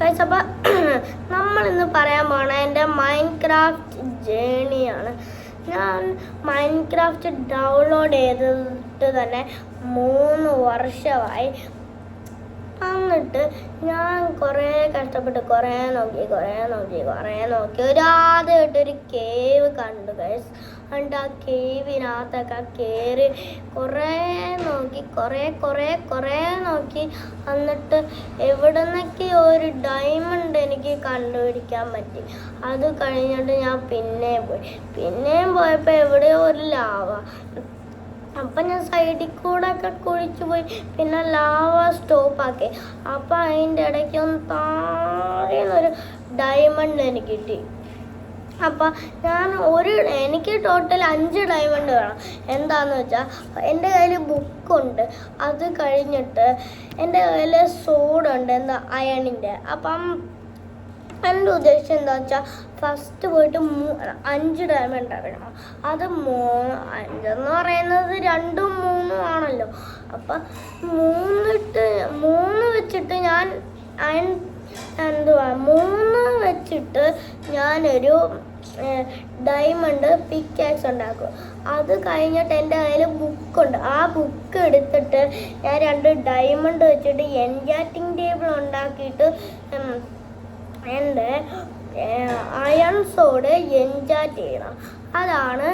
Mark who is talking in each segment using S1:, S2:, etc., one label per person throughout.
S1: Guys, അപ്പോൾ നമ്മളിന്ന് പറയാൻ പോണ എൻ്റെ മൈൻക്രാഫ്റ്റ് ജേണിയാണ്. ഞാൻ മൈൻക്രാഫ്റ്റ് ഡൗൺലോഡ് ചെയ്തിട്ട് തന്നെ 3 വർഷമായി. എന്നിട്ട് ഞാൻ കുറേ കഷ്ടപ്പെട്ട് കുറേ നോക്കി ഒരു ആദ്യമായിട്ടൊരു കേവ് കണ്ടു ഗൈസ്. എന്നിട്ട് ആ കേവിനകത്തൊക്കെ കയറി കുറേ നോക്കി. എന്നിട്ട് എവിടെ നിന്നൊക്കെ ഒരു ഡയമണ്ട് എനിക്ക് കണ്ടുപിടിക്കാൻ പറ്റി. അത് കഴിഞ്ഞിട്ട് ഞാൻ പിന്നെയും പോയപ്പോൾ എവിടെയോ ഒരു ലാവ. അപ്പം ഞാൻ സൈഡിൽ കൂടെ ഒക്കെ കുഴിച്ചു പോയി. പിന്നെ ലാവ സ്റ്റോപ്പാക്കി. അപ്പം അതിൻ്റെ ഇടയ്ക്കൊന്ന് താഴെന്നൊരു ഡയമണ്ട് എനിക്ക് കിട്ടി. അപ്പം എനിക്ക് ടോട്ടൽ 5 ഡയമണ്ട് വേണം. എന്താണെന്ന് വെച്ചാൽ എൻ്റെ കയ്യിൽ ബുക്കുണ്ട്. അത് കഴിഞ്ഞിട്ട് എൻ്റെ കയ്യിൽ സോഡുണ്ട്, അയണിൻ്റെ. അപ്പം എൻ്റെ ഉദ്ദേശം എന്താണെന്ന് വെച്ചാൽ ഫസ്റ്റ് പോയിട്ട് 5 ഡയമണ്ട് വേണം. അത് 5 പറയുന്നത് 2ഉം 3ഉം ആണല്ലോ. അപ്പം 3 വെച്ചിട്ട് ഞാൻ 3 വെച്ചിട്ട് ഞാനൊരു ഡയമണ്ട് പിക്കാക്സ് ഉണ്ടാക്കും. അത് കഴിഞ്ഞിട്ട് എൻ്റെ കയ്യിൽ ബുക്കുണ്ട്. ആ ബുക്ക് എടുത്തിട്ട് ഞാൻ 2 ഡയമണ്ട് വെച്ചിട്ട് എൻചാന്റിങ് ടേബിൾ ഉണ്ടാക്കിയിട്ട് എൻ്റെ അയൺ സോഡ് എൻചാന്റ് ചെയ്യണം. അതാണ്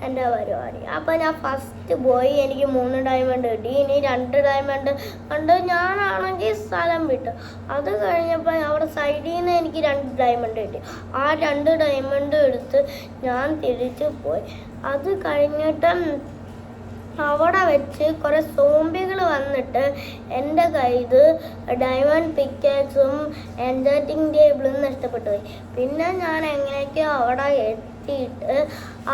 S1: എൻ്റെ പരിപാടി. അപ്പോൾ ഞാൻ ഫസ്റ്റ് പോയി, എനിക്ക് 3 ഡയമണ്ട് കിട്ടി. ഇനി 2 ഡയമണ്ട് കൊണ്ട് ഞാനാണെങ്കിൽ സ്ഥലം വിട്ടു. അത് കഴിഞ്ഞപ്പോൾ അവിടെ സൈഡിൽ നിന്ന് എനിക്ക് 2 ഡയമണ്ട് കിട്ടി. ആ 2 ഡയമണ്ട് എടുത്ത് ഞാൻ തിരിച്ചു പോയി. അത് കഴിഞ്ഞിട്ട് അവിടെ വെച്ച് കുറേ സോംബികൾ വന്നിട്ട് എൻ്റെ കയ്യിൽ ഡയമണ്ട് പിക്കാക്സും എൻചാന്റിങ് ടേബിളും നഷ്ടപ്പെട്ടു പോയി. പിന്നെ ഞാൻ എങ്ങനെയൊക്കെയോ അവിടെ എത്തിയിട്ട്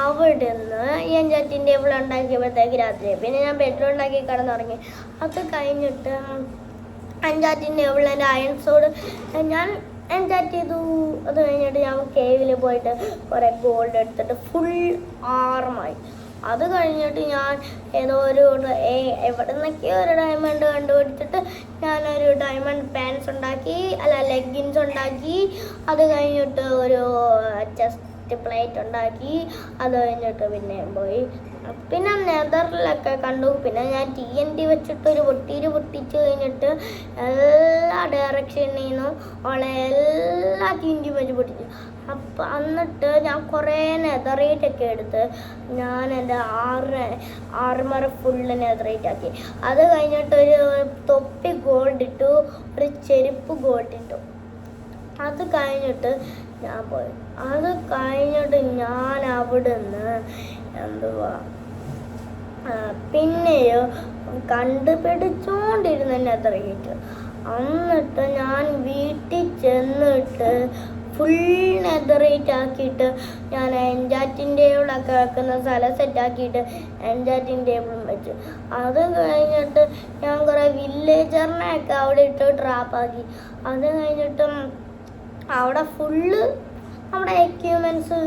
S1: അവിടെ നിന്ന് എൻചാന്റിങ് ടേബിൾ ഉണ്ടാക്കിയപ്പോഴത്തേക്ക് രാത്രി. പിന്നെ ഞാൻ ബെഡ്റൂം ഉണ്ടാക്കി കിടന്നുറങ്ങി. അത് കഴിഞ്ഞിട്ട് എൻചാന്റിങ് ടേബിൾ എൻ്റെ അയൺ സോഡ് ഞാൻ എൻചാന്റ് ചെയ്തു. അത് കഴിഞ്ഞിട്ട് ഞാൻ കേവിൽ പോയിട്ട് കുറേ ഗോൾഡ് എടുത്തിട്ട് ഫുൾ ആർമായി. അത് കഴിഞ്ഞിട്ട് ഞാൻ ഏതോ എവിടെ നിന്നൊക്കെയോ ഒരു ഡയമണ്ട് കണ്ടുപിടിച്ചിട്ട് ഞാനൊരു ഡയമണ്ട് പാൻസ് ഉണ്ടാക്കി, ലെഗിൻസ് ഉണ്ടാക്കി. അത് കഴിഞ്ഞിട്ട് ഒരു ചെസ്റ്റ് പ്ലേറ്റ് ഉണ്ടാക്കി. അത് കഴിഞ്ഞിട്ട് പിന്നെയും പോയി. പിന്നെ നെതറിലൊക്കെ കണ്ടു. പിന്നെ ഞാൻ TNT വെച്ചിട്ട് ഒരു പൊട്ടിച്ച് കഴിഞ്ഞിട്ട് എല്ലാ ഡയറക്ഷനിൽ നിന്നും എല്ലാ TNT വെച്ച് പൊട്ടിച്ചു. അപ്പം എന്നിട്ട് ഞാൻ കുറേ നെതറേറ്റൊക്കെ എടുത്ത് ഞാൻ എൻ്റെ ആർമർ ഫുള്ള് നെതറേറ്റ് ആക്കി. അത് കഴിഞ്ഞിട്ട് ഒരു തൊപ്പി ഗോൾഡ് ഇട്ടു, ഒരു ചെരുപ്പ് ഗോൾഡ് ഇട്ടു. അത് കഴിഞ്ഞിട്ട് ഞാൻ പോയി. അത് കഴിഞ്ഞിട്ട് ഞാൻ അവിടുന്ന് പിന്നെയോ കണ്ടുപിടിച്ചോണ്ടിരുന്ന നെതറേറ്റ്. എന്നിട്ട് ഞാൻ വീട്ടിൽ ചെന്നിട്ട് ഫുൾ നെതറേറ്റ് ആക്കിയിട്ട് ഞാൻ എൻചാന്റിങ് ടേബിളൊക്കെ വെക്കുന്ന സ്ഥലം സെറ്റാക്കിയിട്ട് എൻചാന്റിങ് ടേബിളും വെച്ചു. അത് കഴിഞ്ഞിട്ട് ഞാൻ കുറേ വില്ലേജറിനെയൊക്കെ അവിടെ ഇട്ട് ട്രാപ്പാക്കി. അത് കഴിഞ്ഞിട്ടും അവിടെ ഫുള്ള് നമ്മുടെ എക്യുപ്മെൻറ്റ്സ്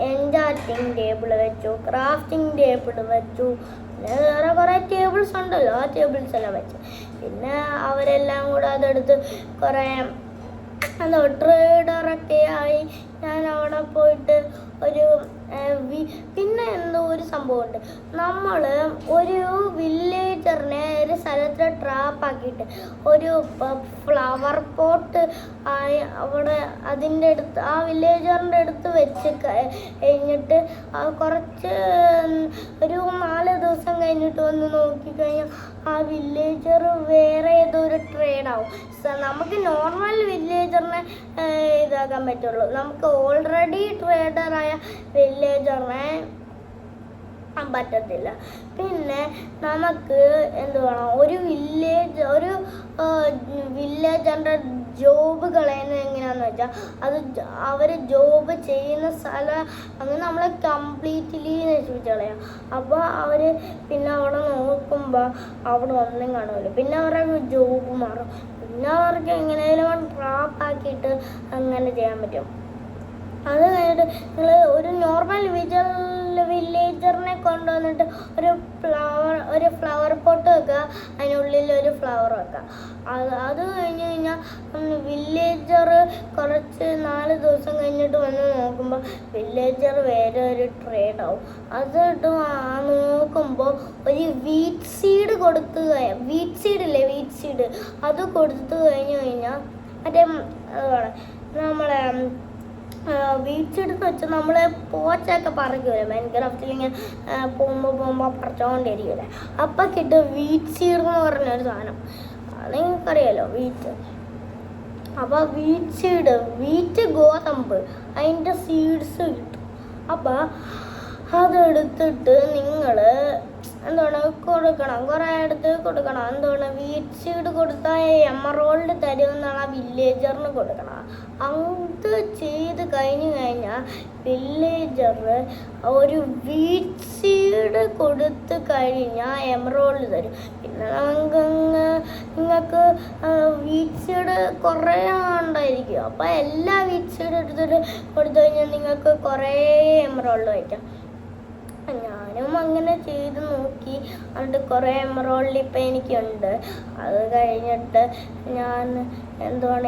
S1: എൻചാന്റിങ് ടേബിൾ വെച്ചു, ക്രാഫ്റ്റിംഗ് ടേബിൾ വെച്ചു. പിന്നെ വേറെ കുറേ ടേബിൾസ് ഉണ്ടല്ലോ, ആ ടേബിൾസ് എല്ലാം വെച്ചു. പിന്നെ അവരെല്ലാം കൂടെ അതെടുത്ത് കുറേ ട്രേഡറൊക്കെ ആയി. ഞാൻ അവിടെ പോയിട്ട് പിന്നെ ഒരു സംഭവമുണ്ട്. നമ്മൾ ഒരു വില്ലേജറിനെ ഒരു സ്ഥലത്ത് ട്രാപ്പാക്കിയിട്ട് ഒരു ഫ്ലവർ പോട്ട് അവിടെ അതിൻ്റെ അടുത്ത് ആ വില്ലേജറിൻ്റെ അടുത്ത് വെച്ച് കഴിഞ്ഞിട്ട് കുറച്ച് ഒരു 4 ദിവസം കഴിഞ്ഞിട്ട് വന്ന് നോക്കിക്കഴിഞ്ഞാൽ ആ വില്ലേജർ വേറെ ഏതോ ഒരു ട്രേഡാവും. നമുക്ക് നോർമൽ വില്ലേജറിനെ ഇതാക്കാൻ പറ്റുള്ളൂ. നമുക്ക് ഓൾറെഡി ട്രേഡറായ വില്ലേജറിനെ പറ്റത്തില്ല. പിന്നെ നമുക്ക് വേണം, ഒരു വില്ലേജറിൻ്റെ ജോബ് കളയുന്നത് എങ്ങനെയാണെന്ന് വെച്ചാൽ അവർ ജോബ് ചെയ്യുന്ന സ്ഥലം അങ്ങനെ നമ്മളെ കംപ്ലീറ്റ്ലി നശിപ്പിച്ച് കളയാം. അപ്പോൾ അവർ പിന്നെ അവിടെ നോക്കുമ്പോൾ അവിടെ ഒന്നും കാണുമല്ലോ. പിന്നെ അവരുടെ ജോബ് മാറും. പിന്നെ അവർക്ക് എങ്ങനെയാലും ട്രാപ്പാക്കിയിട്ട് അങ്ങനെ ചെയ്യാൻ പറ്റും. അത് കഴിഞ്ഞിട്ട് നിങ്ങൾ ഒരു നോർമൽ വില്ലേജറിനെ കൊണ്ടുവന്നിട്ട് ഒരു ഫ്ലവർ പോട്ട് വെക്കുക, അതിനുള്ളിൽ ഒരു ഫ്ലവർ വെക്കുക. അത് കഴിഞ്ഞ് കഴിഞ്ഞാൽ വില്ലേജർ കുറച്ച് 4 ദിവസം കഴിഞ്ഞിട്ട് വന്ന് നോക്കുമ്പോൾ വില്ലേജർ വേറെ ഒരു ട്രേഡ് ആവും. അതിട്ട് നോക്കുമ്പോൾ ഒരു വീറ്റ് സീഡ് വീറ്റ് സീഡ് അത് കൊടുത്തു കഴിഞ്ഞ് കഴിഞ്ഞാൽ മറ്റേ നമ്മളെ വീച്ചെടുത്ത് വെച്ച് നമ്മളെ പോച്ചൊക്കെ പറിക്കുമല്ലോ മൈൻക്രാഫ്റ്റിൽ ഇങ്ങനെ പോകുമ്പോൾ പറിച്ചുകൊണ്ടിരിക്കുമല്ലേ, അപ്പം കിട്ടും വീറ്റ് സീഡ് എന്ന് പറഞ്ഞൊരു സാധനം. അത് നിങ്ങൾക്കറിയാലോ വീറ്റ്. അപ്പോൾ വീറ്റ് ഗോതമ്പ് അതിൻ്റെ സീഡ്സ് കിട്ടും. അപ്പോൾ അതെടുത്തിട്ട് നിങ്ങൾ കൊടുക്കണം, കുറേ എടുത്ത് കൊടുക്കണം. വീറ്റ് സീഡ് കൊടുത്താൽ എമറോൾഡ് തരുമെന്നാണ് ആ വില്ലേജറിന് കൊടുക്കണം. അത് ചെയ്ത് കഴിഞ്ഞാൽ വില്ലേജർ ഒരു വീറ്റ് സീഡ് കൊടുത്ത് കഴിഞ്ഞാൽ എമറോൾഡ് തരും. പിന്നെ നിങ്ങൾക്ക് വീറ്റ് സീഡ് കുറേ ഉണ്ടായിരിക്കും. അപ്പോൾ എല്ലാ വീറ്റ് സീഡ് എടുത്തിട്ട് കൊടുത്തു കഴിഞ്ഞാൽ നിങ്ങൾക്ക് കുറേ എമറോൾഡ് വയ്ക്കാം. ഞാനും അങ്ങനെ ചെയ്ത് നോക്കി. അതുകൊണ്ട് കുറേ എമറോൾഡ് ഇപ്പം എനിക്കുണ്ട്. അത് കഴിഞ്ഞിട്ട് ഞാൻ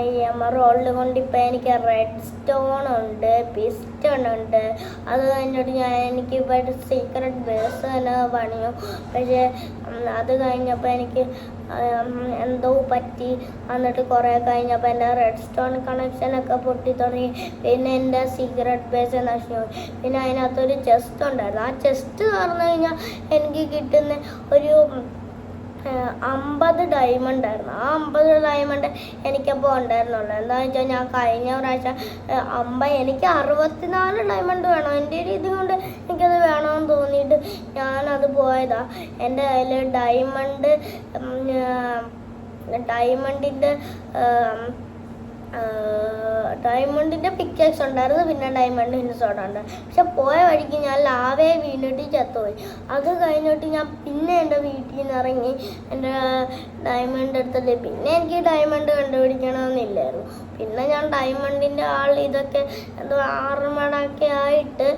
S1: ഈ എമറോൾഡ് കൊണ്ട് ഇപ്പം എനിക്ക് റെഡ് സ്റ്റോൺ ഉണ്ട്, പിസ്റ്റൺ ഉണ്ട്. അത് കഴിഞ്ഞിട്ട് എനിക്കിപ്പോൾ സീക്രട്ട് ബേസ് തന്നെ പണിയും. പക്ഷേ അത് കഴിഞ്ഞപ്പോൾ എനിക്ക് എന്തോ പറ്റി. എന്നിട്ട് കുറേ കഴിഞ്ഞപ്പോൾ എൻ്റെ റെഡ് സ്റ്റോൺ കണക്ഷനൊക്കെ പൊട്ടി തുടങ്ങി. പിന്നെ എൻ്റെ സീക്രട്ട് ബേസ് നശിച്ചു. പിന്നെ അതിനകത്തൊരു ചെസ്റ്റ് ഉണ്ടായിരുന്നു. ആ ചെസ്റ്റ് തുറന്നു കഴിഞ്ഞാൽ എനിക്ക് കിട്ടുന്ന ഒരു 50 ഡയമണ്ട് ആയിരുന്നു. ആ 50 ഡയമണ്ട് എനിക്കപ്പോൾ ഉണ്ടായിരുന്നുള്ളൂ. എന്താണെന്ന് വെച്ചാൽ ഞാൻ കഴിഞ്ഞ പ്രാവശ്യം എനിക്ക് 64 ഡയമണ്ട് വേണം. എൻ്റെ ഒരു ഇത് കൊണ്ട് എനിക്കത് വേണമെന്ന് തോന്നിയിട്ട് ഞാനത് പോയതാണ്. എൻ്റെ കയ്യിൽ ഡയമണ്ടിൻ്റെ പിക്കേഴ്സ് ഉണ്ടായിരുന്നു, പിന്നെ ഡയമണ്ടിൻ്റെ സോഡ ഉണ്ട്. പക്ഷെ പോയ വഴിക്ക് ഞാൻ ലാവയെ വീണിട്ട് ചത്തുപോയി. അത് കഴിഞ്ഞിട്ട് ഞാൻ പിന്നെ എൻ്റെ വീട്ടിൽ നിന്ന് ഇറങ്ങി എൻ്റെ ഡയമണ്ട് എടുത്തത്. പിന്നെ എനിക്ക് ഡയമണ്ട് കണ്ടുപിടിക്കണമെന്നില്ലായിരുന്നു. പിന്നെ ഞാൻ ഡയമണ്ടിൻ്റെ ഇതൊക്കെ എന്തോ 6 മടക്കെ ആയിട്ട്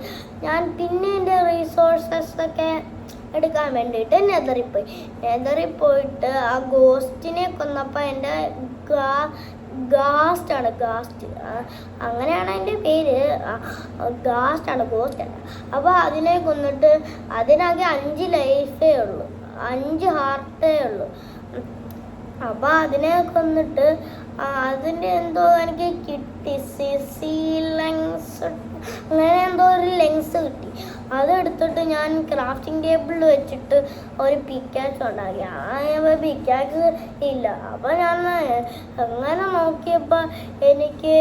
S1: ഞാൻ പിന്നെ എൻ്റെ റിസോഴ്സസൊക്കെ എടുക്കാൻ വേണ്ടിയിട്ട് നെതറിൽ പോയിട്ട് ആ ഗോസ്റ്റിനെ കൊന്നപ്പോൾ എൻ്റെ ഗാസ്റ്റ് അങ്ങനെയാണ് അതിൻ്റെ പേര്. ഗോസ്റ്റ് അല്ല. അപ്പോൾ അതിനെ കൊന്നിട്ട് അതിനാകെ 5 ലൈഫേ ഉള്ളൂ, 5 ഹാർട്ടേ ഉള്ളൂ. അപ്പോൾ അതിനെ കൊന്നിട്ട് അതിൻ്റെ എന്തോ എനിക്ക് കിട്ടി, അങ്ങനെ എന്തോ ഒരു ലെങ്സ് കിട്ടി. അതെടുത്തിട്ട് ഞാൻ ക്രാഫ്റ്റിംഗ് ടേബിളിൽ വെച്ചിട്ട് ഒരു പിക്കാക്സ് ഉണ്ടാക്കി. ആ പിക്കാക്സ് ഇല്ല. അപ്പോൾ ഞാൻ അങ്ങനെ നോക്കിയപ്പോൾ എനിക്ക്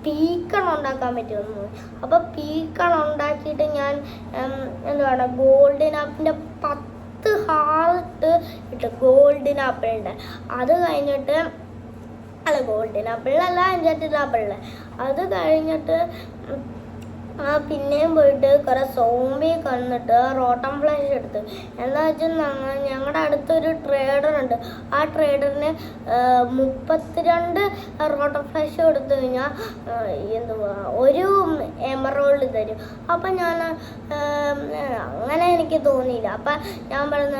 S1: പീക്കൺ ഉണ്ടാക്കാൻ പറ്റുമെന്ന്. അപ്പോൾ പീക്കൺ ഉണ്ടാക്കിയിട്ട് ഞാൻ ഗോൾഡൻ ആപ്പിൻ്റെ 10 ഹാർട്ട് ഇട്ട് ഗോൾഡൻ ആപ്പിളുണ്ട്. അത് കഴിഞ്ഞിട്ട് ഗോൾഡൻ ആപ്പിളിലല്ല, എൻചാന്റഡ് ആപ്പിളിൽ. അത് കഴിഞ്ഞിട്ട് പിന്നെയും പോയിട്ട് കുറേ സോംബി കൊന്നിട്ട് റോട്ടം ഫ്ലാഷ് എടുത്ത്. എന്താ വെച്ചാൽ ഞങ്ങളുടെ അടുത്തൊരു ട്രേഡറുണ്ട്. ആ ട്രേഡറിന് 32 റോട്ടം ഫ്ലാഷ് കൊടുത്തു കഴിഞ്ഞാൽ ഒരു എമറോൾഡ് തരും. അപ്പം ഞാൻ അങ്ങനെ എനിക്ക് തോന്നിയില്ല. അപ്പം ഞാൻ പറഞ്ഞ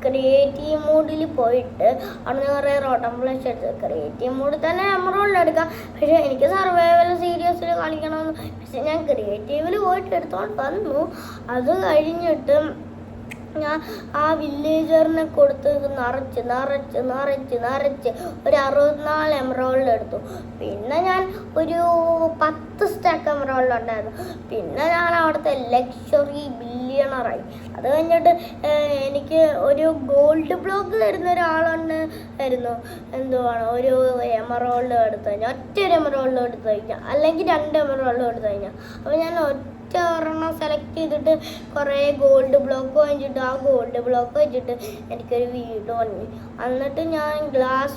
S1: ക്രിയേറ്റീവ് മോഡിൽ പോയിട്ട് അവിടെ കുറേ റോട്ടം ഫ്ലാഷ് എടുത്ത് ക്രിയേറ്റീവ് മോഡിൽ തന്നെ എമറോൾഡ് എടുക്കാം. പക്ഷേ എനിക്ക് സർവൈവൽ സീരിയസിൽ കളിക്കണമെന്ന്. പക്ഷെ ഞാൻ ക്രിയേറ്റീവിൽ പോയിട്ട് എടുത്തോണ്ട് വന്നു. അത് കഴിഞ്ഞിട്ട് ഞാൻ ആ വില്ലേജറിനെ കൊടുത്ത് നിറച്ച് ഒരു 64 എമറോൾഡ് എടുത്തു. പിന്നെ ഞാൻ ഒരു 10 സ്റ്റാക്ക് എമറോൾഡ് ഉണ്ടായിരുന്നു. പിന്നെ ഞാൻ അവിടുത്തെ ലക്ഷറി ബില്യണറായി. അത് കഴിഞ്ഞിട്ട് എനിക്ക് ഒരു ഗോൾഡ് ബ്ലോക്ക് തരുന്ന ഒരാളുണ്ടായിരുന്നു. ഒരു എമറോൾഡ് എടുത്തു കഴിഞ്ഞാൽ ഒറ്റൊരു എമറോൾഡ് എടുത്തു കഴിഞ്ഞാൽ, അല്ലെങ്കിൽ 2 എമറോൾഡ് എടുത്തു കഴിഞ്ഞാൽ. അപ്പോൾ ഞാൻ ഒരെണ്ണം സെലക്ട് ചെയ്തിട്ട് കുറേ ഗോൾഡ് ബ്ലോക്ക് വാങ്ങിച്ചിട്ട് ആ ഗോൾഡ് ബ്ലോക്ക് വെച്ചിട്ട് എനിക്കൊരു വീട് പണി. എന്നിട്ട് ഞാൻ ഗ്ലാസ്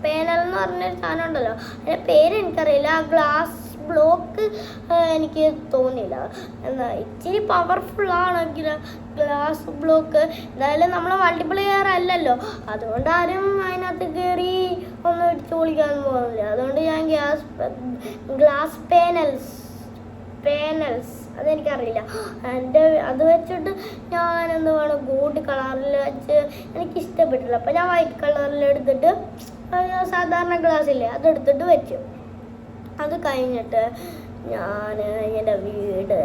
S1: പാനൽ എന്ന് പറഞ്ഞൊരു സാധനം ഉണ്ടല്ലോ, അതിൻ്റെ പേര് എനിക്കറിയില്ല. ആ ഗ്ലാസ് ബ്ലോക്ക് എനിക്ക് തോന്നിയില്ല. എന്നാൽ ഇച്ചിരി പവർഫുള്ളാണെങ്കിൽ ഗ്ലാസ് ബ്ലോക്ക് എന്തായാലും നമ്മൾ മൾട്ടിപ്ലെയർ അല്ലല്ലോ, അതുകൊണ്ട് ആരും അതിനകത്ത് കയറി ഒന്നും അടിച്ചു പൊളിക്കാൻ പോകുന്നില്ല. അതുകൊണ്ട് ഞാൻ ഗ്ലാസ് പാനൽസ് അതെനിക്കറിയില്ല. അത് വെച്ചിട്ട് ഞാൻ എന്തുവാണ് ഗോൾഡ് കളറിൽ വെച്ച് എനിക്കിഷ്ടപ്പെട്ടില്ല. അപ്പം ഞാൻ വൈറ്റ് കളറിൽ എടുത്തിട്ട് സാധാരണ ഗ്ലാസ്സില്ലേ അതെടുത്തിട്ട് വെച്ചു. അത് കഴിഞ്ഞിട്ട് ഞാൻ എൻ്റെ വീട്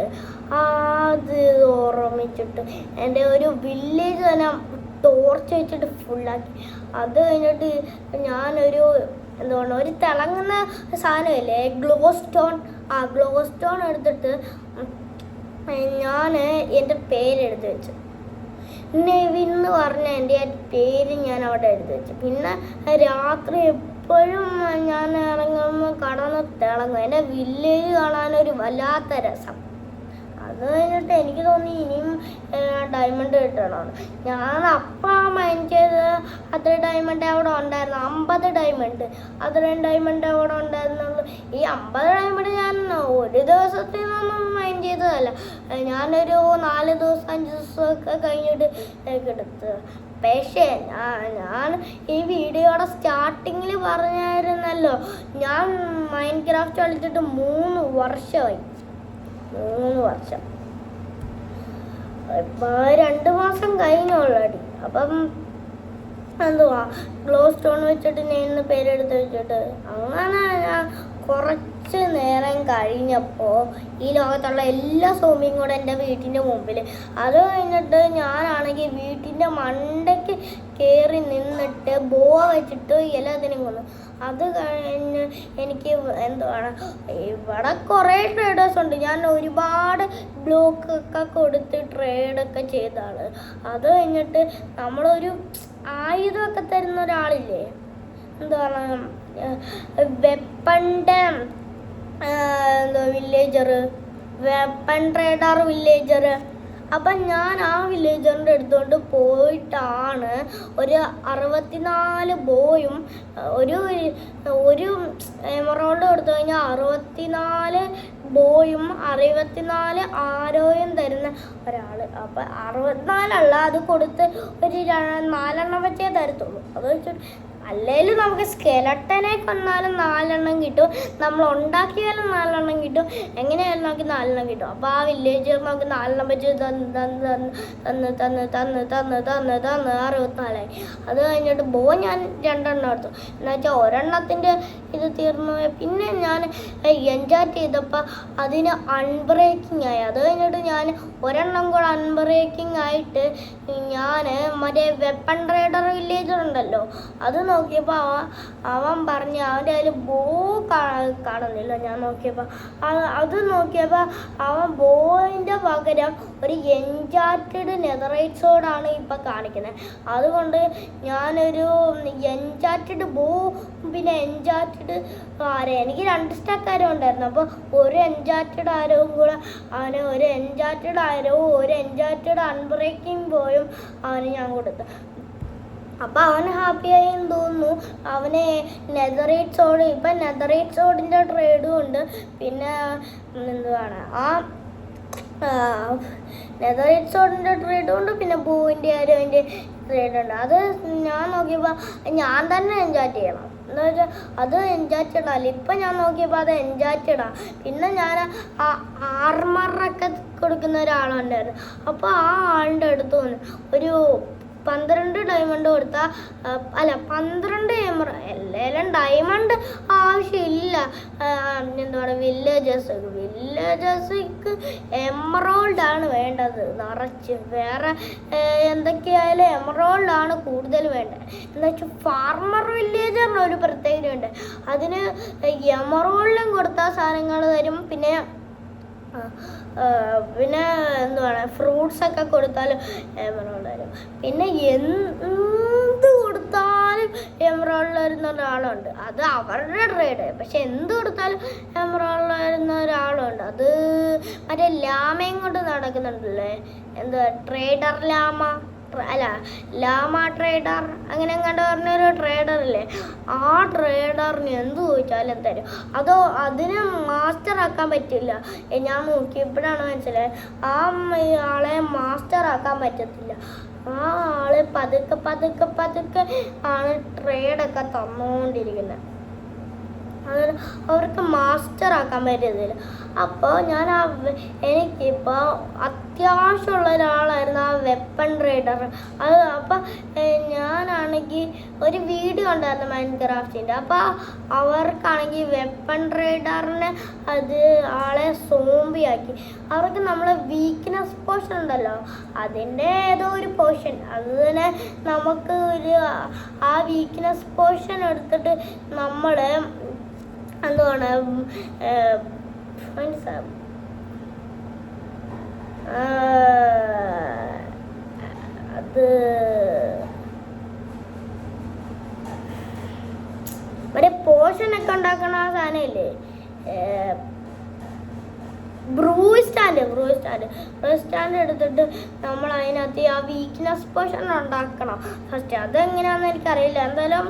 S1: അത് ഓർമ്മിച്ചിട്ട് എൻ്റെ ഒരു വില്ലേജ് തന്നെ ടോർച്ച് വെച്ചിട്ട് ഫുള്ളാക്കി. അത് കഴിഞ്ഞിട്ട് ഞാനൊരു എന്തുകൊണ്ട് ഒരു തിളങ്ങുന്ന സാധനമില്ലേ ഗ്ലോ സ്റ്റോൺ എടുത്തിട്ട് ഞാൻ എൻ്റെ പേരെടുത്ത് വെച്ചു. നെവിൻ എന്ന് പറഞ്ഞ എൻ്റെ പേര് ഞാൻ അവിടെ എടുത്ത് വെച്ചു. പിന്നെ രാത്രി എപ്പോഴും ഞാൻ ഇറങ്ങുമ്പോൾ കടന്ന് തിളങ്ങും. എൻ്റെ വില്ലേജ് കാണാനൊരു വല്ലാത്ത രസം. അത് കഴിഞ്ഞിട്ട് എനിക്ക് തോന്നി ഇനിയും ഡയമണ്ട് കിട്ടണമെന്ന്. ഞാൻ അപ്പം മൈൻഡ് ചെയ്ത് അത്ര ഡയമണ്ട് അവിടെ ഉണ്ടായിരുന്നു, 50 ഡയമണ്ട്. അത്രയും ഡയമണ്ട് അവിടെ ഉണ്ടായിരുന്നുള്ളൂ. ഈ 50 ഡയമണ്ട് ഞാൻ ഒരു ദിവസത്തിൽ നിന്നൊന്നും മൈൻഡ് ചെയ്തതല്ല. ഞാനൊരു 4 ദിവസം 5 ദിവസമൊക്കെ കഴിഞ്ഞിട്ട് എടുത്തത്. പക്ഷേ ഞാൻ ഈ വീഡിയോയുടെ സ്റ്റാർട്ടിങ്ങിൽ പറഞ്ഞായിരുന്നല്ലോ, ഞാൻ മൈൻഡ് ക്രാഫ്റ്റ് കളിച്ചിട്ട് 3 വർഷമായി. 3 വർഷം. ഇപ്പം 2 മാസം കഴിഞ്ഞു ഓൾറെഡി. അപ്പം എന്തുവാ ഗ്ലോ സ്റ്റോൺ വെച്ചിട്ട് ഞാൻ പേരെടുത്ത് വെച്ചിട്ട് അങ്ങനെ ഞാൻ കുറച്ച് നേരം കഴിഞ്ഞപ്പോൾ ഈ ലോകത്തുള്ള എല്ലാ സോമിയും കൂടെ എൻ്റെ വീട്ടിൻ്റെ മുമ്പിൽ. അത് കഴിഞ്ഞിട്ട് ഞാനാണെങ്കിൽ വീട്ടിൻ്റെ മണ്ടയ്ക്ക് കയറി നിന്നിട്ട് ബോ വെച്ചിട്ട് എല്ലാത്തിനും കൊന്നു. അത് കഴിഞ്ഞ് എനിക്ക് എന്തുവാണ് ഇവിടെ കുറേ ട്രേഡേഴ്സ് ഉണ്ട്. ഞാൻ ഒരുപാട് ബ്ലോക്കൊക്കെ കൊടുത്ത് ട്രേഡൊക്കെ ചെയ്ത ആൾ. അത് കഴിഞ്ഞിട്ട് നമ്മളൊരു ആയുധമൊക്കെ തരുന്ന ഒരാളില്ലേ, എന്താണ് വെപ്പൻ്റെ വെപ്പൺ ട്രേഡർ വില്ലേജർ. അപ്പം ഞാൻ ആ വില്ലേജറിൻ്റെ അടുത്തോണ്ട് പോയിട്ടാണ് ഒരു 64 ബോയും ഒരു എമറോൾഡ് കൊടുത്തു കഴിഞ്ഞാൽ 64 ബോയും 64 ആരോയും തരുന്ന ഒരാൾ. അപ്പം 64 അല്ല, അത് കൊടുത്ത് ഒരു 4 വെച്ചേ തരത്തുള്ളൂ. അത് വെച്ചിട്ട് അല്ലെങ്കിലും നമുക്ക് സ്കെലട്ടനെ കൊന്നാലും 4 കിട്ടും, നമ്മൾ ഉണ്ടാക്കിയാലും 4 കിട്ടും, എങ്ങനെയായാലും നമുക്ക് 4 കിട്ടും. അപ്പോൾ ആ വില്ലേജർ നമുക്ക് 4 വെച്ച് തന്ന് 64. അത് കഴിഞ്ഞിട്ട് ബോ ഞാൻ 2 എടുത്തു. എന്നുവെച്ചാൽ ഒരെണ്ണത്തിൻ്റെ ഇത് തീർന്നു. പിന്നെ ഞാൻ എൻജാറ്റ് ചെയ്തപ്പോൾ അതിന് അൺബ്രേക്കിംഗ് ആയി. അത് കഴിഞ്ഞിട്ട് ഞാൻ ഒരെണ്ണം കൂടെ അൺബ്രേക്കിംഗ് ആയിട്ട് ഞാൻ മറ്റേ വെപ്പൺ ട്രേഡർ വില്ലേജർ ഉണ്ടല്ലോ അത് നോക്കിയപ്പോൾ അവൻ പറഞ്ഞ് അവൻ്റെ കയ്യിൽ ബോ കാണുന്നില്ല. ഞാൻ നോക്കിയപ്പോൾ അത് നോക്കിയപ്പോൾ അവൻ ബോയിൻ്റെ പകരം ഒരു എൻചാറ്റഡ് നെതറൈറ്റ് സോഡാണ് ഇപ്പം കാണിക്കുന്നത്. അതുകൊണ്ട് ഞാനൊരു എൻചാറ്റഡ് ബോ പിന്നെ എൻചാറ്റഡ് എനിക്ക് 2 സ്റ്റാക്ക് ആരോ ഉണ്ടായിരുന്നു. അപ്പോൾ ഒരു എൻചാറ്റഡ് ആരവും കൂടെ അവന് ഒരു എൻചാറ്റഡ് ആരവും ഒരു എൻചാറ്റഡ് അൺബ്രേക്കിംഗ് ബോയും അവന് ഞാൻ കൊടുത്തു. അപ്പം അവൻ ഹാപ്പിയായെന്ന് തോന്നുന്നു. അവന് നെതറൈറ്റ് സോഡ്, ഇപ്പം നെതറൈറ്റ് സോഡിൻ്റെ ട്രേഡും ഉണ്ട്. പിന്നെ എന്തുവാണ് നെതറൈറ്റ് സോഡിൻ്റെ ട്രേഡും ഉണ്ട്. പിന്നെ ബോയിൻ്റെ ആരും അതിൻ്റെ ട്രേഡുണ്ട്. അത് ഞാൻ നോക്കിയപ്പോൾ ഞാൻ തന്നെ എൻജാറ്റ് ചെയ്യണം. എന്താ വെച്ചാൽ അത് എൻജാറ്റഡല്ല. ഇപ്പം ഞാൻ നോക്കിയപ്പോൾ അത് എൻജാറ്റഡാണ്. പിന്നെ ഞാൻ ആർമറൊക്കെ കൊടുക്കുന്ന ഒരാളുണ്ടായിരുന്നു. അപ്പോൾ ആ ആളുടെ അടുത്ത് വന്ന് ഒരു 12 ഡയമണ്ട് കൊടുത്താൽ അല്ല 12 എല്ലാവരും ഡയമണ്ട് ആവശ്യമില്ല. എന്താണ് വില്ലേജേഴ്സിക്ക് എമറോൾഡാണ് വേണ്ടത് നിറച്ച്. വേറെ എന്തൊക്കെയായാലും എമറോൾഡാണ് കൂടുതൽ വേണ്ടത്. എന്ന് വെച്ചാൽ ഫാർമർ വില്ലേജറിന് ഒരു പ്രത്യേകതയുണ്ട്. അതിന് എമറോൾഡും കൊടുത്താൽ സാധനങ്ങൾ തരും. പിന്നെ എന്തുവാണ് ഫ്രൂട്ട്സൊക്കെ കൊടുത്താലും എമറോൾഡ് തരും. പിന്നെ എന്ത് കൊടുത്താലും എമറോൾഡ് വരുന്ന ഒരാളുണ്ട്. അത് അവരുടെ ട്രേഡ്. പക്ഷെ എന്ത് കൊടുത്താലും എമറോൾഡ് വരുന്ന ഒരാളുണ്ട്. അത് മറ്റേ ലാമയും കൊണ്ട് നടക്കുന്നുണ്ടല്ലേ, എന്താ ട്രേഡർ ലാമ ട്രേഡർ അങ്ങനെ എങ്ങാണ്ട് പറഞ്ഞൊരു ട്രേഡറില്ലേ, ആ ട്രേഡറിന് എന്ത് ചോദിച്ചാലും തരും. അതോ അതിനെ മാസ്റ്ററാക്കാൻ പറ്റില്ല. ഞാൻ നോക്കിയപ്പോഴാണ് മനസ്സിലായത് ആ ആളെ മാസ്റ്ററാക്കാൻ പറ്റത്തില്ല. ആ ആള് പതുക്കെ പതുക്കെ പതുക്കെ ആണ് ട്രേഡൊക്കെ തന്നുകൊണ്ടിരിക്കുന്നത്. അത് അവർക്ക് മാസ്റ്റർ ആക്കാൻ പറ്റിയതില്ല. അപ്പോൾ ഞാൻ എനിക്കിപ്പോൾ അത്യാവശ്യമുള്ള ഒരാളായിരുന്നു ആ വെപ്പൺ റൈഡർ. അത് അപ്പോൾ ഞാനാണെങ്കിൽ ഒരു വീഡിയോ ഉണ്ടായിരുന്നു മൈൻക്രാഫ്റ്റിൻ്റെ. അപ്പോൾ അവർക്കാണെങ്കിൽ വെപ്പൺ റൈഡറിനെ അത് ആളെ സോംബിയാക്കി. അവർക്ക് നമ്മൾ വീക്ക്നെസ് പോർഷൻ ഉണ്ടല്ലോ, അതിൻ്റെ ഏതോ ഒരു പോർഷൻ അത് തന്നെ നമുക്ക് ഒരു ആ വീക്ക്നെസ് പോർഷൻ എടുത്തിട്ട് നമ്മൾ എന്തുവാണ് അത് മറ്റേ പോഷനൊക്കെ ഉണ്ടാക്കണ ആ സാധനമില്ലേ, ബ്രൂ സ്റ്റാൻഡ് എടുത്തിട്ട് നമ്മൾ അതിനകത്ത് ആ വീക്ക്നെസ് പോഷൻ ഉണ്ടാക്കണം ഫസ്റ്റ്. അതെങ്ങനെയാണെന്ന് എനിക്കറിയില്ല. എന്തായാലും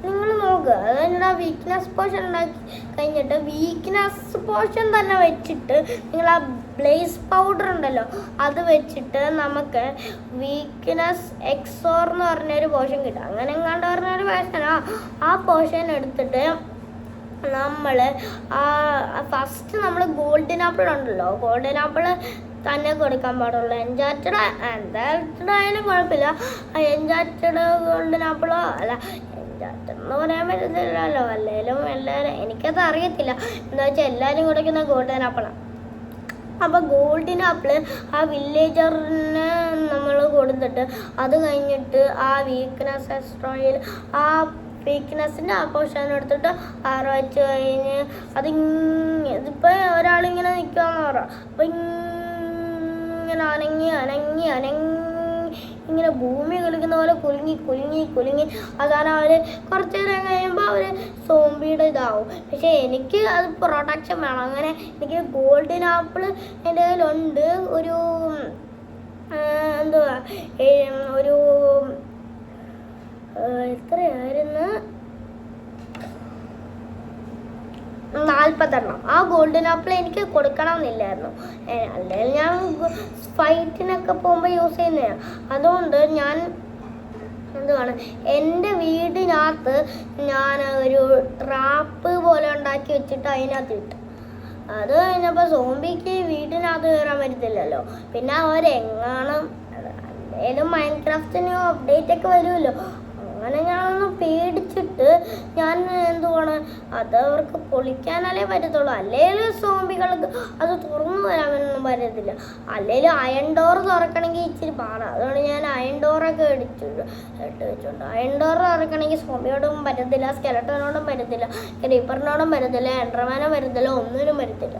S1: നിങ്ങൾ നോക്കുക. അതായത് ആ വീക്ക്നെസ് പോർഷൻ ഉണ്ടാക്കി കഴിഞ്ഞിട്ട് വീക്ക്നെസ് പോർഷൻ തന്നെ വെച്ചിട്ട് നിങ്ങൾ ആ ബ്ലേസ് പൗഡർ ഉണ്ടല്ലോ അത് വെച്ചിട്ട് നമുക്ക് വീക്ക്നെസ് എക്സോർ എന്ന് പറഞ്ഞൊരു പോർഷൻ കിട്ടും. അങ്ങനെ എങ്ങാണ്ട് പറഞ്ഞൊരു പോർഷനാ. ആ പോർഷൻ എടുത്തിട്ട് നമ്മൾ ഫസ്റ്റ് നമ്മൾ ഗോൾഡൻ ആപ്പിൾ ഉണ്ടല്ലോ, ഗോൾഡൻ ആപ്പിൾ തന്നെ കൊടുക്കാൻ പാടുള്ളൂ. എൻചാറ്റഡ് ആയാലും കുഴപ്പമില്ല. എൻചാറ്റഡ് ഗോൾഡൻ ആപ്പിളോ അല്ല എന്ന് പറയാൻ പറ്റത്തില്ലല്ലോ. അല്ലെങ്കിലും എല്ലാവരും എനിക്കത് അറിയത്തില്ല. എന്താ വെച്ചാൽ എല്ലാവരും കൊടുക്കുന്ന ഗോൾഡൻ ആപ്പിളാണ്. അപ്പോൾ ഗോൾഡൻ ആപ്പിൾ ആ വില്ലേജറിന് നമ്മൾ കൊടുത്തിട്ട് അത് കഴിഞ്ഞിട്ട് ആ വീക്ക്നെസ് എക്സ്ട്രോയിൽ ആ വീക്ക്നെസ്സിൻ്റെ ആ പോർഷൻ എടുത്തിട്ട് ആറ് വെച്ച് കഴിഞ്ഞ് ഇതിപ്പോൾ ഒരാളിങ്ങനെ നിൽക്കുകയെന്ന് പറയാം. അപ്പോൾ ഇങ്ങനെ അനങ്ങി ഇങ്ങനെ ഭൂമി കളിക്കുന്ന പോലെ കുലുങ്ങി അതാണ് അവർ കുറച്ച് നേരം കഴിയുമ്പോൾ അവർ സോംബിയുടെ ഇതാവും. പക്ഷേ എനിക്ക് അത് പ്രൊട്ടക്ഷൻ വേണം. അങ്ങനെ എനിക്ക് ഗോൾഡൻ ആപ്പിൾ എൻ്റെ കയ്യിലുണ്ട്. ഒരു എന്തുവാ ഒരു എത്രയായിരുന്നു 40 ആ ഗോൾഡൻ ആപ്പിൾ എനിക്ക് കൊടുക്കണമെന്നില്ലായിരുന്നു. അല്ലെങ്കിൽ ഞാൻ ഫൈറ്റിനൊക്കെ പോകുമ്പോൾ യൂസ് ചെയ്യുന്നതാണ്. അതുകൊണ്ട് ഞാൻ എന്തുവാണ് എൻ്റെ വീടിനകത്ത് ഞാൻ ഒരു ട്രാപ്പ് പോലെ ഉണ്ടാക്കി വെച്ചിട്ട് അതിനകത്ത് ഇട്ടു. അത് കഴിഞ്ഞപ്പോൾ സോംബിക്ക് വീടിനകത്ത് കയറാൻ പറ്റത്തില്ലല്ലോ. പിന്നെ അവരെങ്ങാണ് എന്തായാലും മൈൻക്രാഫ്റ്റിന് അപ്ഡേറ്റ് ഒക്കെ വരുമല്ലോ. അങ്ങനെ ഞാനൊന്ന് പേടിച്ചിട്ട് ഞാൻ എന്തുവാണ് അത് അവർക്ക് പൊളിക്കാനല്ലേ പറ്റത്തുള്ളൂ. അല്ലെങ്കിൽ സോംബികൾക്ക് അത് തുറന്നു വരാനൊന്നും പറ്റത്തില്ല. അല്ലെങ്കിൽ അയൺ ഡോർ തുറക്കണമെങ്കിൽ ഇച്ചിരി പാടാണ്. അതുകൊണ്ട് ഞാൻ അയൺ ഡോറൊക്കെ ഇട്ട് വെച്ചിട്ടുണ്ട്. അയൺ ഡോർ തുറക്കണമെങ്കിൽ സോംബിയോടും പറ്റത്തില്ല, സ്കെലട്ടനോടും പറ്റത്തില്ല, ക്രീപ്പറിനോടും പറ്റത്തില്ല, എൻഡർമാനും പറ്റത്തില്ല, ഒന്നിനും പറ്റത്തില്ല.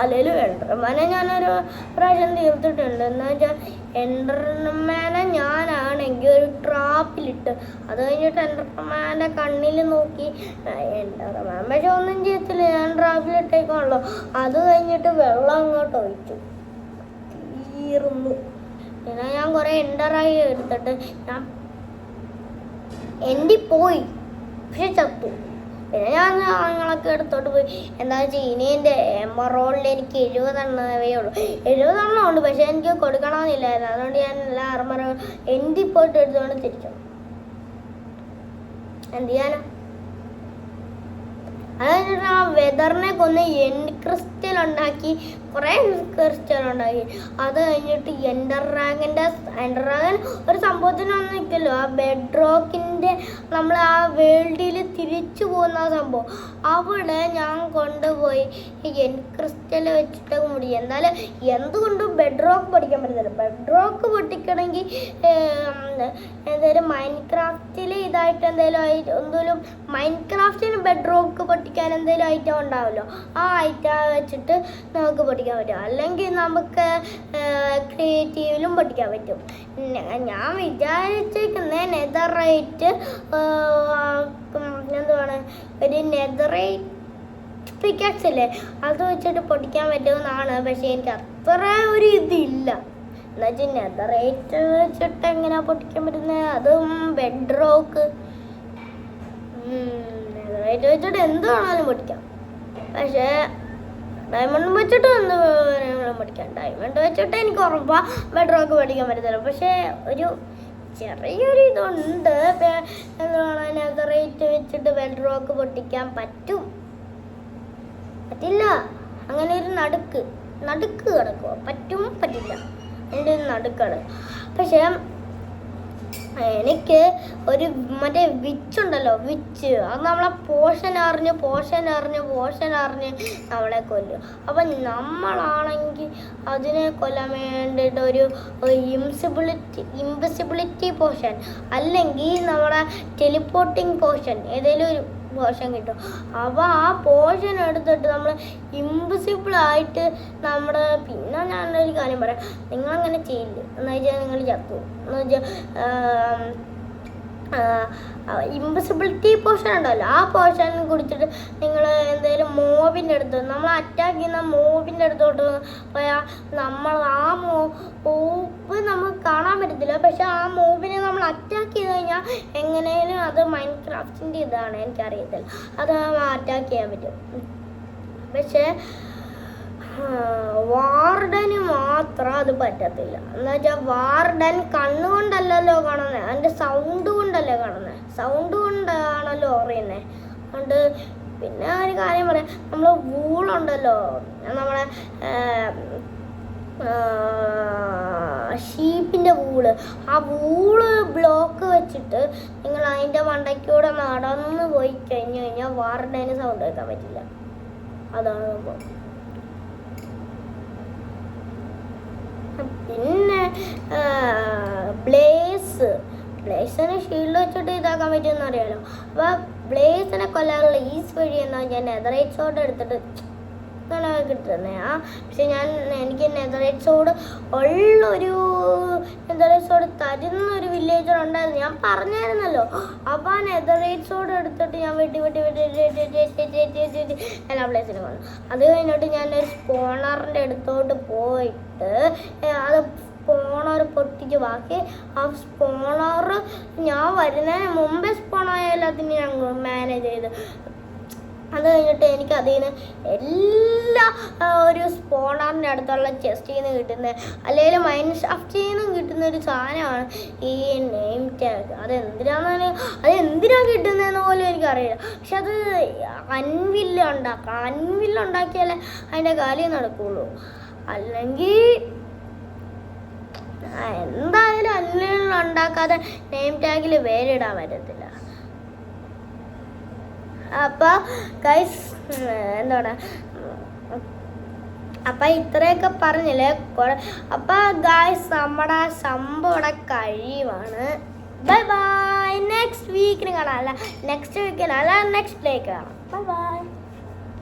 S1: അല്ലെങ്കിൽ എൻഡർമാനെ ഞാനൊരു പ്രാവശ്യം തീർത്തിട്ടുണ്ട്. എന്ന് വെച്ചാൽ എൻഡർമാനെ ഞാനാണെങ്കിൽ ഒരു ട്രാപ്പിലിട്ട് അത് കഴിഞ്ഞിട്ട് എൻഡർമാൻ്റെ കണ്ണിൽ നോക്കി എൻഡർമാൻ പക്ഷെ ഒന്നും ചെയ്യത്തില്ല. ഞാൻ ട്രാപ്പിലിട്ടേക്കാണല്ലോ. അത് കഴിഞ്ഞിട്ട് വെള്ളം അങ്ങോട്ട് ഒഴിച്ചു, തീർന്നു. പിന്നെ ഞാൻ കുറേ എൻഡറായി എടുത്തിട്ട് ഞാൻ പോയി പക്ഷെ ചത്തു. പിന്നെ ഞാൻ ഞങ്ങളൊക്കെ എടുത്തോട്ട് പോയി. എന്താ വെച്ചാൽ ഇനി എൻ്റെ എമറോളിൽ എനിക്ക് 70 എണ്ണമേ ഉള്ളൂ. 70 എണ്ണം ഉണ്ട്, പക്ഷെ എനിക്ക് കൊടുക്കണമെന്നില്ലായിരുന്നു. അതുകൊണ്ട് ഞാൻ എല്ലാ പോയിട്ട് എടുത്തുകൊണ്ട് തിരിച്ചു. എന്ത് ചെയ്യാനോ? അതായത് ആ വെതറിനെ കൊന്ന് ക്രിസ്റ്റൽ ഉണ്ടാക്കി, കുറേ ക്രിസ്റ്റൽ ഉണ്ടാക്കി. അത് കഴിഞ്ഞിട്ട് എൻഡർ ഡ്രാഗൻ ഒരു സംഭവത്തിനൊന്നും നിൽക്കല്ലോ. ആ ബെഡ് റോക്കിൻ്റെ നമ്മൾ ആ വേൾഡിൽ തിരിച്ചു പോകുന്ന ആ സംഭവം അവിടെ ഞാൻ കൊണ്ടുപോയി ക്രിസ്റ്റൽ വെച്ചിട്ട് മുടി. എന്നാലും എന്തുകൊണ്ടും ബെഡ് റോക്ക് പൊട്ടിക്കാൻ പറ്റത്തില്ല. ബെഡ് റോക്ക് പൊട്ടിക്കണമെങ്കിൽ എന്തായാലും മൈൻക്രാഫ്റ്റിൽ ഇതായിട്ട് എന്തെങ്കിലും മൈൻക്രാഫ്റ്റിന് ബെഡ് റോക്ക് പൊട്ടിക്കാൻ എന്തെങ്കിലും ഐറ്റം ഉണ്ടാവുമല്ലോ. ആ ഐറ്റം വെച്ചിട്ട് നമുക്ക് പൊട്ടിക്കാൻ പറ്റും. അല്ലെങ്കിൽ നമുക്ക് ക്രിയേറ്റീവിലും പഠിക്കാൻ പറ്റും. ഞാൻ വിചാരിച്ചേക്കുന്നത് നെതറൈറ്റ് എന്തുവാണ് ഒരു നെതറൈറ്റ് പിക്കാക്സ് ഇല്ലേ അത് വെച്ചിട്ട് പൊട്ടിക്കാൻ പറ്റുമെന്നാണ്. പക്ഷെ എനിക്ക് അത്ര ഒരു ഇതില്ല. എന്നുവെച്ചാൽ നെതറൈറ്റ് വെച്ചിട്ട് എങ്ങനെയാ പൊട്ടിക്കാൻ പറ്റുന്നത്? അതും ബെഡ് റോക്ക് നെതറൈറ്റ് വെച്ചിട്ട് എന്ത് വേണമെങ്കിലും പൊട്ടിക്കാം. പക്ഷേ ഡയമണ്ട് വെച്ചിട്ട് എന്ത് പഠിക്കാം. ഡയമണ്ട് വെച്ചിട്ട് എനിക്ക് ഉറപ്പാ ബെഡ് റോക്ക് പഠിക്കാൻ പറ്റത്തില്ല. പക്ഷേ ഒരു ചെറിയൊരു ഇതുണ്ട്. എന്താണ് നെതറൈറ്റ് വെച്ചിട്ട് ബെഡ് റോക്ക് പൊട്ടിക്കാൻ പറ്റില്ല. അങ്ങനെ ഒരു നടുക്ക് കിടക്കുമോ? പറ്റില്ല. എൻ്റെ ഒരു നടുക്കാണ്. പക്ഷേ എനിക്ക് ഒരു മറ്റേ വിച്ചുണ്ടല്ലോ, വിച്ച്, അത് നമ്മളെ പോഷൻ അറിഞ്ഞ് നമ്മളെ കൊല്ലും. അപ്പം നമ്മളാണെങ്കിൽ അതിനെ കൊല്ലാൻ വേണ്ടിയിട്ട് ഒരു ഇൻവിസിബിലിറ്റി പോഷൻ അല്ലെങ്കിൽ നമ്മുടെ ടെലിപ്പോർട്ടിങ് പോഷൻ ഏതെങ്കിലും ഒരു പോഷൻ കിട്ടും. അപ്പോൾ ആ പോഷൻ എടുത്തിട്ട് നമ്മൾ ഇൻവിസിബിളായിട്ട് പിന്നെ ഞാനൊരു കാര്യം പറയാം, നിങ്ങളങ്ങനെ ചെയ്യില്ല എന്ന് വെച്ചാൽ നിങ്ങൾ ചത്തു എന്ന് വെച്ചാൽ ഇൻവിസിബിലിറ്റി പോഷൻ ഉണ്ടല്ലോ, ആ പോഷൻ കുടിച്ചിട്ട് നിങ്ങൾ എന്തെങ്കിലും മോബിൻ്റെ അടുത്ത് നമ്മൾ അറ്റാക്ക് ചെയ്യുന്ന മോബിൻ്റെ അടുത്തോട്ട് പോയാൽ നമ്മൾ ആ മോബ് നമുക്ക് കാണാൻ പറ്റത്തില്ല. പക്ഷെ ആ മോബിനെ നമ്മൾ അറ്റാക്ക് ചെയ്ത് കഴിഞ്ഞാൽ എങ്ങനെയും അത് മൈൻക്രാഫ്റ്റിൻ്റെ ഇതാണ്, എനിക്കറിയത്തില്ല, അത് അറ്റാക്ക് ചെയ്യാൻ പറ്റും. പക്ഷേ വാർഡന് മാത്രം അത് പറ്റത്തില്ല. എന്ന് വെച്ചാൽ വാർഡൻ കണ്ണുകൊണ്ടല്ലല്ലോ കാണുന്നത്, അതിൻ്റെ സൗണ്ട് കൊണ്ടല്ലേ കാണുന്നത്, സൗണ്ട് കൊണ്ടാണല്ലോ അറിയുന്നത്. അതുകൊണ്ട് പിന്നെ ഒരു കാര്യം പറയാം, നമ്മൾ വൂളുണ്ടല്ലോ, നമ്മളെ ഷീപ്പിൻ്റെ വൂള്, ആ വൂള് ബ്ലോക്ക് വെച്ചിട്ട് നിങ്ങൾ അതിൻ്റെ മണ്ടയ്ക്കൂടെ നടന്നു പോയി കഴിഞ്ഞാൽ വാർഡന് സൗണ്ട് കേൾക്കാൻ പറ്റില്ല. അതാണ് സംഭവം. പിന്നെ ബ്ലേസിനെ ഷീൽഡ് വെച്ചിട്ട് ഇതാക്കാൻ പറ്റുമെന്ന് അറിയാലോ. അപ്പോൾ ബ്ലേസിനെ കൊല്ലാനുള്ള ഈസ് വഴി എന്നാ ഞാൻ നെതറൈറ്റ് സോഡ് എടുത്തിട്ട് കിട്ടുന്നത്. പക്ഷെ എനിക്ക് നെതറൈറ്റ് സോഡ് നെതറൈറ്റ് സോഡ് തരുന്നൊരു വില്ലേജർ ഉണ്ടായിരുന്നു, ഞാൻ പറഞ്ഞായിരുന്നല്ലോ. അപ്പോൾ ആ നെതറൈറ്റ് സോഡ് എടുത്തിട്ട് ഞാൻ വെട്ടി എല്ലാ പ്ലേസിനും വന്നു. അത് കഴിഞ്ഞിട്ട് ഞാനൊരു സ്പോണറിൻ്റെ അടുത്തോട്ട് പോയിട്ട് അത് സ്പോണർ പൊട്ടിച്ച് ബാക്കി ആ സ്പോണർ ഞാൻ വരുന്നതിന് മുമ്പേ സ്പോണായ എല്ലാത്തിനും ഞാൻ മാനേജ് ചെയ്ത്. അത് കഴിഞ്ഞിട്ട് എനിക്ക് അതിൽ നിന്ന് എല്ലാ ഒരു സ്പോണറിൻ്റെ അടുത്തുള്ള ചെസ്റ്റിൽ നിന്ന് കിട്ടുന്നത് അല്ലെങ്കിൽ മൈൻ ഷാഫ്റ്റിൽ നിന്നും കിട്ടുന്ന ഒരു സാധനമാണ് ഈ നെയിം ടാഗ്. അതെന്തിനാണ് കിട്ടുന്നതെന്ന് പോലും എനിക്കറിയില്ല. പക്ഷെ അത് അൻവില്ലുണ്ടാക്കിയാലേ അതിൻ്റെ കാര്യം നടക്കുകയുള്ളൂ. അല്ലെങ്കിൽ എന്തായാലും അൻവില്ലുണ്ടാക്കാതെ നെയിം ടാഗിൽ പേരിടാൻ പറ്റത്തില്ല. അപ്പോൾ ഗൈസ് എന്താണ്, അപ്പം ഇത്രയൊക്കെ പറഞ്ഞില്ലേ. അപ്പം ഗൈസ് നമ്മുടെ സംഭവം ഇവിടെ കഴിയുവാണ്. ബൈ. നെക്സ്റ്റ് വീക്കിന് കാണാം, നെക്സ്റ്റ് ഡേ കാണാം. ബൈ.